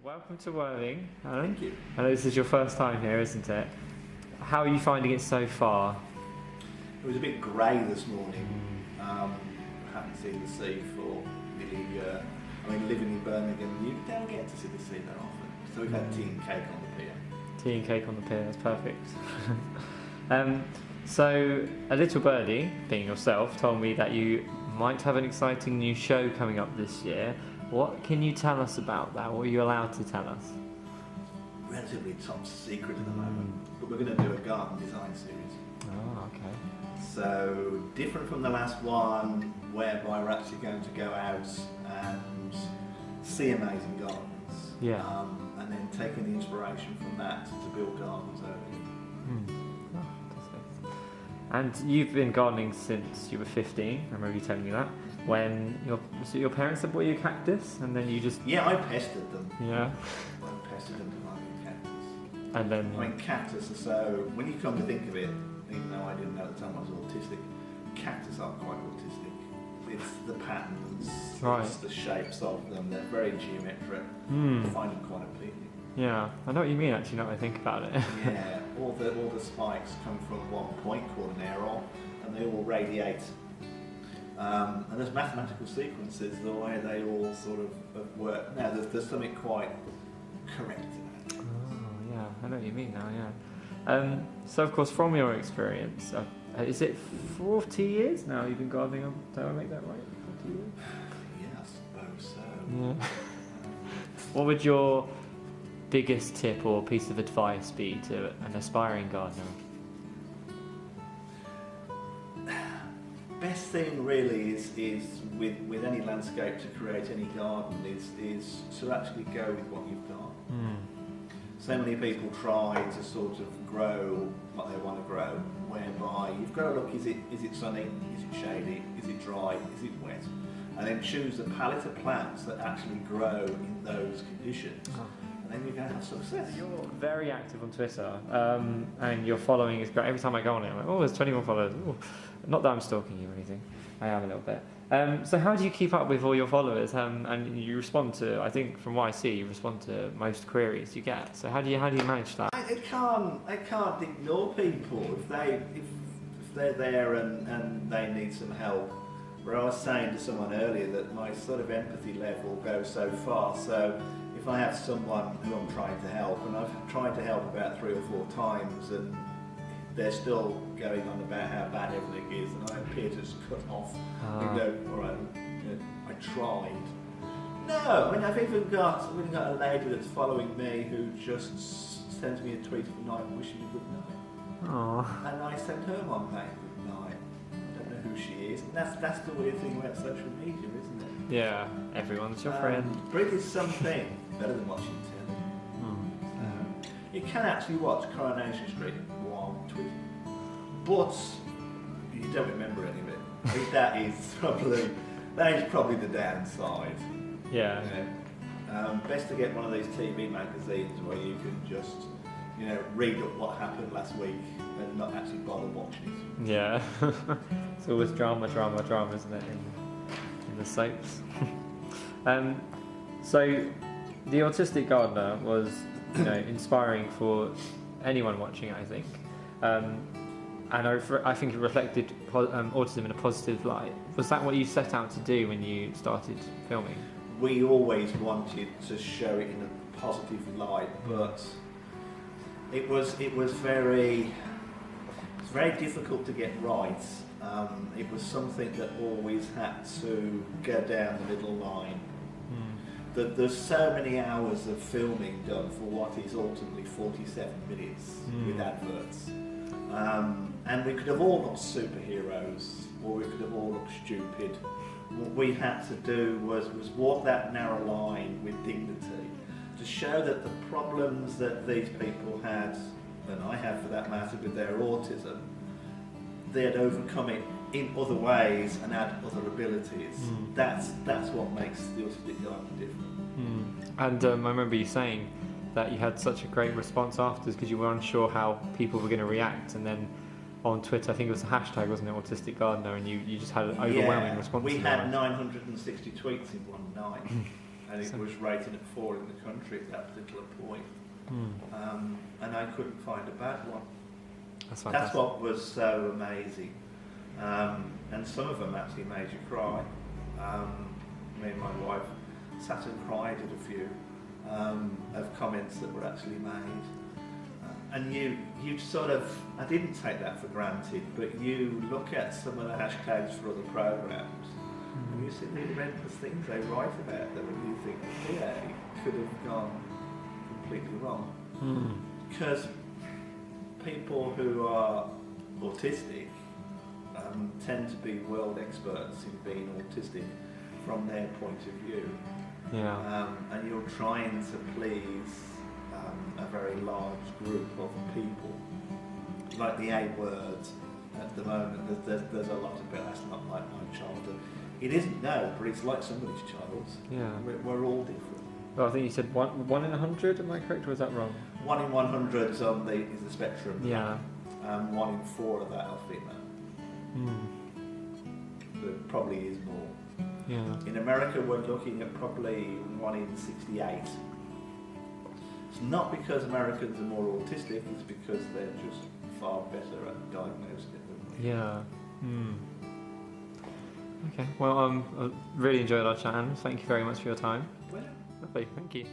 welcome to Worthing, Alan. Thank you. I know this is your first time here, isn't it? How are you finding it so far? It was a bit grey this morning. I haven't seen the sea for nearly a year. I mean, living in Birmingham, you don't get to see the sea that often. So we've had tea and cake on the pier. Tea and cake on the pier, that's perfect. So, a little birdie, being yourself, told me that you might have an exciting new show coming up this year. What can you tell us about that? What are you allowed to tell us? Relatively top secret at the moment, but we're going to do a garden design series. Oh, okay. So, different from the last one, whereby we're actually going to go out and see amazing gardens. Yeah. And then taking the inspiration from that to build gardens over here. Oh, fantastic. And you've been gardening since you were 15, I remember you telling me that. When your parents had bought you a cactus, and then you just... Yeah, I pestered them. Yeah. I pestered them to buy me a cactus. And then... I mean, cactus are so... When you come to think of it, even though I didn't know at the time I was autistic, cactus are quite autistic. It's the patterns, Right. it's the shapes of them, they're very geometric. I find them quite appealing. Yeah, I know what you mean actually, now that I think about it. Yeah, all the spikes come from one point called an arrow, and they all radiate. And there's mathematical sequences, the way they all sort of work. Now, there's something quite correct in that. Oh, yeah, I know what you mean now, yeah. So, of course, from your experience, is it 40 years now you've been gardening? Did I make that right? 40 years? Yeah, I suppose so. Yeah. What would your biggest tip or piece of advice be to an aspiring gardener? Best thing really is with any landscape to create any garden is to actually go with what you've got. So many people try to sort of grow what they want to grow, whereby you've got to look, is it sunny, is it shady, is it dry, is it wet, and then choose a palette of plants that actually grow in those conditions. And then you're going to have success. You're very active on Twitter, and your following is great. Every time I go on it, I'm like, oh, there's 21 followers. Ooh. Not that I'm stalking you or anything. I am a little bit. So how do you keep up with all your followers? And you respond to, I think from what I see, you respond to most queries you get. So how do you manage that? I can't ignore people if they're there and they need some help. Where I was saying to someone earlier that my sort of empathy level goes so far. So if I have someone who I'm trying to help, and I've tried to help about 3 or 4 times, and they're still going on about how bad everything is, and I appear to just cut off and go, all right, I tried. No, I mean, I've even got a lady that's following me who just sends me a tweet of the night wishing me good night. Aww. And I sent her one back good night. I don't know who she is. And that's the weird thing about social media, isn't it? Yeah, everyone's your friend. But it is something better than watching telly. You can actually watch Coronation Street while tweeting, but you don't remember any of it. I think that is probably the downside. Yeah. Best to get one of these TV magazines where you can just, read up what happened last week and not actually bother watching it. Yeah. It's always drama, isn't it, in the soaps? So the Autistic Gardener was, inspiring for anyone watching it, I think. And I think it reflected autism in a positive light. Was that what you set out to do when you started filming? We always wanted to show it in a positive light, but it was very difficult to get right. It was something that always had to go down the middle line. There's so many hours of filming done for what is ultimately 47 minutes with adverts. And we could have all looked superheroes, or we could have all looked stupid. What we had to do was walk that narrow line with dignity to show that the problems that these people had, and I have for that matter with their autism, they had overcome it in other ways and had other abilities. That's what makes the Autistic Gardener different. And I remember you saying that you had such a great response afterwards because you were unsure how people were going to react, and then on Twitter, I think it was the hashtag, wasn't it, Autistic Gardener, and you just had an overwhelming response. We had 960 tweets in one night. and it was rated at 4 in the country at that particular point. And I couldn't find a bad one. That's what was so amazing. And some of them actually made you cry. Me and my wife sat and cried at a few of comments that were actually made. And you sort of, I didn't take that for granted, but you look at some of the hashtags for other programs, and you see the relentless things they write about them, and you think, yeah, it could have gone completely wrong. Because people who are autistic tend to be world experts in being autistic from their point of view. And you're trying to please a very large group of people. Like the A word at the moment, there's a lot of it, that's not like my childhood. It isn't, no, but it's like somebody's child. We're all different. Well, I think you said 1 in 100, am I correct, or is that wrong? 1 in 100 is the spectrum. 1 in 4 of that are female. There probably is more. In America, we're looking at probably 1 in 68. It's not because Americans are more autistic, it's because they're just far better at diagnosing it. Okay, well, I really enjoyed our chat, Anne. Thank you very much for your time. Well, Lovely, thank you.